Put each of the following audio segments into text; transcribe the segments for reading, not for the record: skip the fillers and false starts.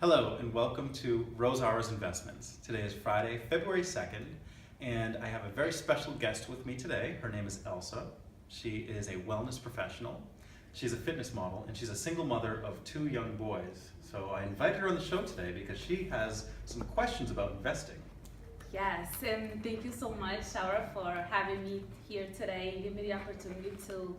Hello and welcome to Rozara's Investments. Today is Friday, February 2nd, and I have a very special guest with me today. Her name is Elsa. She is a wellness professional. She's a fitness model, and she's a single mother of 2 young boys. So I invited her on the show today because she has some questions about investing. Yes, and thank you so much, Shara, for having me here today and give me the opportunity to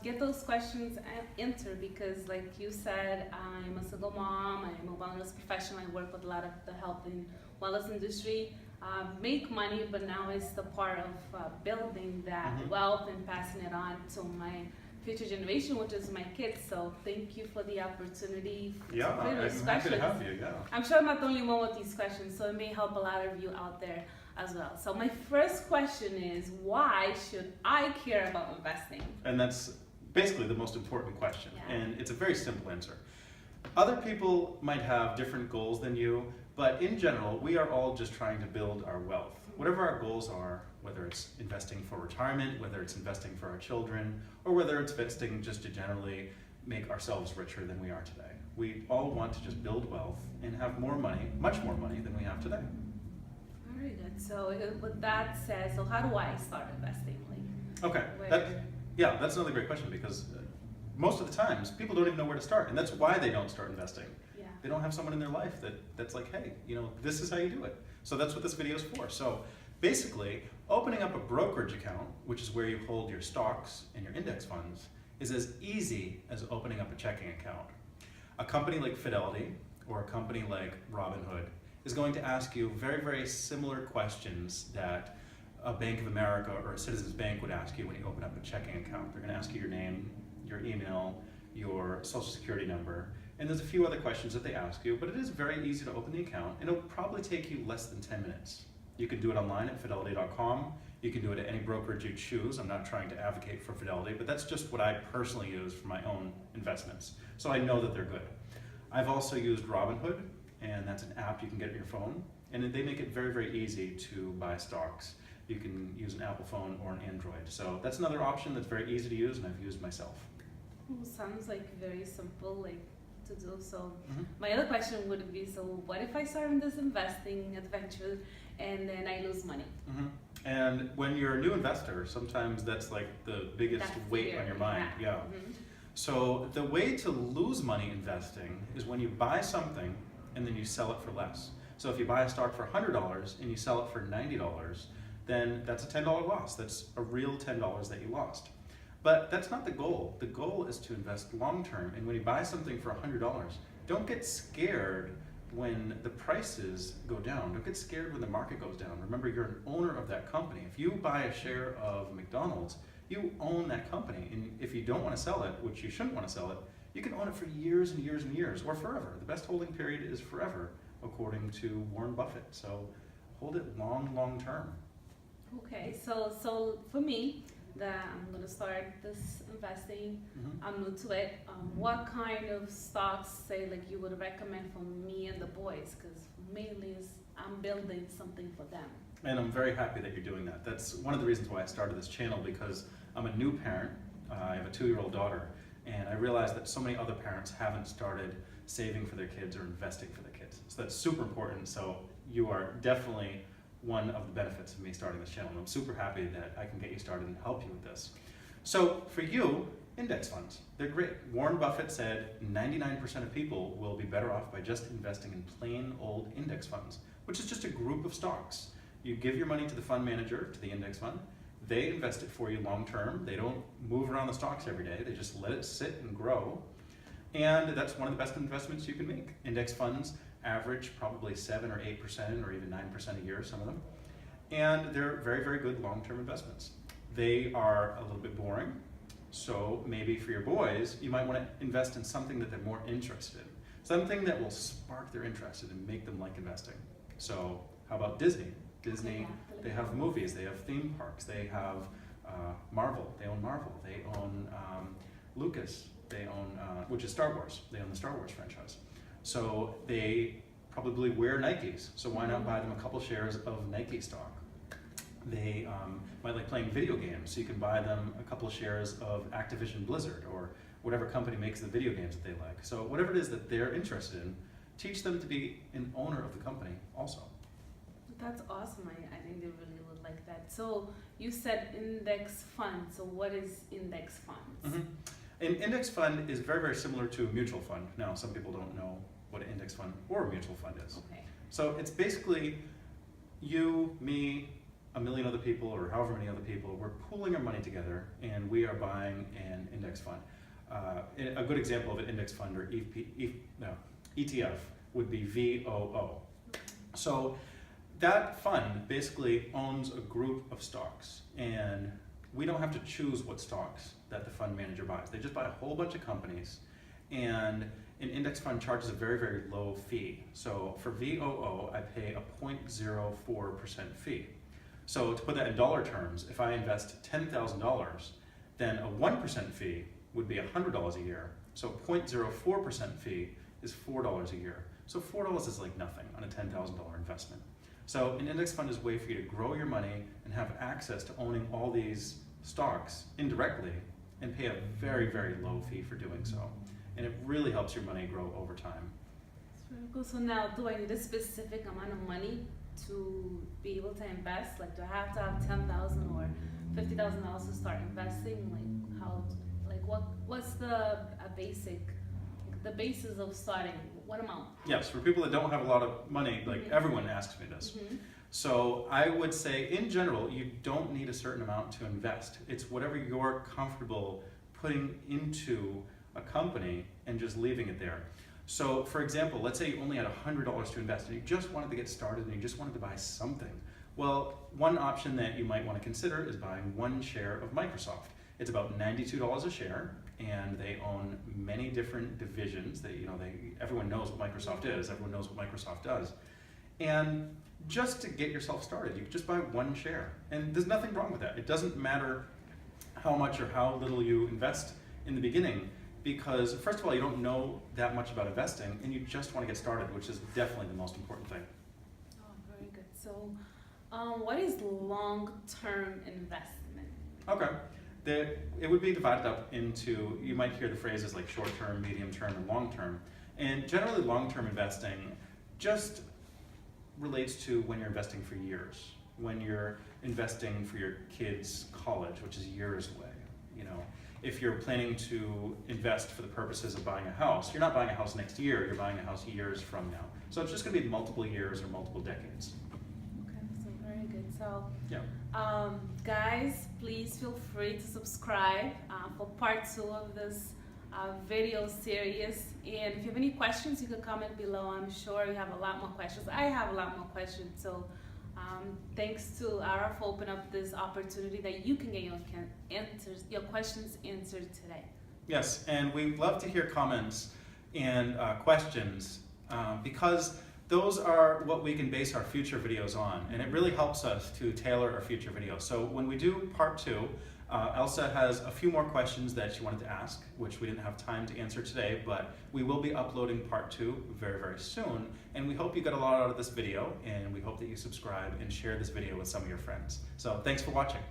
get those questions answered because, like you said, I'm a single mom, I'm a wellness professional, I work with a lot of the health and wellness industry, make money, but now it's the part of building that wealth and passing it on to my future generation, which is my kids. So thank you for the opportunity. Yeah, I'm happy to have you, yeah. I'm sure I'm not the only one with these questions, so it may help a lot of you out there as well. So my first question is, why should I care about investing? And that's basically the most important question, Yeah. and it's a very simple answer. Other people might have different goals than you, but in general, we are all just trying to build our wealth. Whatever our goals are, whether it's investing for retirement, whether it's investing for our children, or whether it's investing just to generally make ourselves richer than we are today. We all want to just build wealth and have more money, much more money than we have today. Very good. So with that said, so how do I start investing? Okay, that's another great question because most of the times people don't even know where to start, and that's why they don't start investing. Yeah. They don't have someone in their life that's like, hey, this is how you do it. So that's what this video is for. So basically, opening up a brokerage account, which is where you hold your stocks and your index funds, is as easy as opening up a checking account. A company like Fidelity or a company like Robinhood is going to ask you very, very similar questions that a Bank of America or a Citizens Bank would ask you when you open up a checking account. They're going to ask you your name, your email, your social security number, and there's a few other questions that they ask you, but it is very easy to open the account, and it'll probably take you less than 10 minutes. You can do it online at fidelity.com. You can do it at any brokerage you choose. I'm not trying to advocate for Fidelity, but that's just what I personally use for my own investments. So I know that they're good. I've also used Robinhood, and that's an app you can get on your phone, and they make it very, very easy to buy stocks. You can use an Apple phone or an Android. So that's another option that's very easy to use, and I've used myself. Sounds like very simple to do. So my other question would be, so what if I start in this investing adventure and then I lose money? And when you're a new investor, sometimes that's like the biggest weight on your mind. Yeah. So the way to lose money investing is when you buy something and then you sell it for less. So if you buy a stock for $100 and you sell it for $90, then that's a $10 loss. That's a real $10 that you lost. But that's not the goal. The goal is to invest long term. And when you buy something for $100, don't get scared when the prices go down. Don't get scared when the market goes down. Remember, you're an owner of that company. If you buy a share of McDonald's, you own that company. And if you don't want to sell it, which you shouldn't want to sell it, you can own it for years and years and years, or forever. The best holding period is forever, according to Warren Buffett. So hold it long, long term. Okay, so for me, I'm going to start this investing. I'm new to it. What kind of stocks, say, like you would recommend for me and the boys? Because mainly I'm building something for them. And I'm very happy that you're doing that. That's one of the reasons why I started this channel, because I'm a new parent. I have a 2-year-old daughter, and I realized that so many other parents haven't started saving for their kids or investing for their kids. So that's super important. So you are definitely one of the benefits of me starting this channel, and I'm super happy that I can get you started and help you with this. So for you, index funds, they're great. Warren Buffett said 99% of people will be better off by just investing in plain old index funds, which is just a group of stocks. You give your money to the fund manager, to the index fund, they invest it for you long term. They don't move around the stocks every day, they just let it sit and grow. And that's one of the best investments you can make. Index funds average probably 7 or 8% or even 9% a year, some of them. And they're very, very good long-term investments. They are a little bit boring. So maybe for your boys, you might want to invest in something that they're more interested in. Something that will spark their interest and make them like investing. So how about Disney? Disney, they have movies, they have theme parks, they have Marvel, they own Marvel, they own Lucas, they own, which is Star Wars, they own the Star Wars franchise. So they probably wear Nikes, so why not buy them a couple shares of Nike stock? They might like playing video games, so you can buy them a couple of shares of Activision Blizzard or whatever company makes the video games that they like. So whatever it is that they're interested in, teach them to be an owner of the company also. That's awesome. I think they really would like that. So you said index fund. So what is index funds? Mm-hmm. An index fund is very, very similar to a mutual fund. Now, some people don't know what an index fund or a mutual fund is. Okay. So it's basically you, me, a million other people, or however many other people, we're pooling our money together and we are buying an index fund. A good example of an index fund or ETF would be VOO. So that fund basically owns a group of stocks, and we don't have to choose what stocks that the fund manager buys. They just buy a whole bunch of companies, and an index fund charges a very, very low fee. So for VOO, I pay a 0.04% fee. So to put that in dollar terms, if I invest $10,000, then a 1% fee would be $100 a year. So 0.04% fee is $4 a year. So $4 is like nothing on a $10,000 investment. So an index fund is a way for you to grow your money and have access to owning all these stocks indirectly and pay a very, very low fee for doing so. And it really helps your money grow over time. That's very cool. So now, do I need a specific amount of money to be able to invest? Like, do I have to have $10,000 or $50,000 to start investing? Like, how? Like, what's the basic, the basis of starting? What amount? Yes, for people that don't have a lot of money, like everyone asks me this. So I would say, in general, you don't need a certain amount to invest. It's whatever you're comfortable putting into a company and just leaving it there. So for example, let's say you only had $100 to invest and you just wanted to get started and you just wanted to buy something. Well, one option that you might want to consider is buying one share of Microsoft. It's about $92 a share, and they own many different divisions. Everyone knows what Microsoft is, everyone knows what Microsoft does. And just to get yourself started, you can just buy one share. And there's nothing wrong with that. It doesn't matter how much or how little you invest in the beginning, because first of all, you don't know that much about investing and you just want to get started, which is definitely the most important thing. Oh, very good. So what is long-term investment? Okay. It would be divided up into, you might hear the phrases like short-term, medium-term, and long-term. And generally long-term investing just relates to when you're investing for years. When you're investing for your kids' college, which is years away. If you're planning to invest for the purposes of buying a house, you're not buying a house next year, you're buying a house years from now. So it's just going to be multiple years or multiple decades. Okay, so very good. So, yeah. Guys, please feel free to subscribe for part 2 of this video series. And if you have any questions, you can comment below. I'm sure you have a lot more questions. I have a lot more questions. So thanks to Ara for opening up this opportunity that you can get your questions answered today. Yes, and we love to hear comments and questions because those are what we can base our future videos on, and it really helps us to tailor our future videos. So when we do part 2, Elsa has a few more questions that she wanted to ask, which we didn't have time to answer today, but we will be uploading part 2 very, very soon. And we hope you got a lot out of this video, and we hope that you subscribe and share this video with some of your friends. So thanks for watching.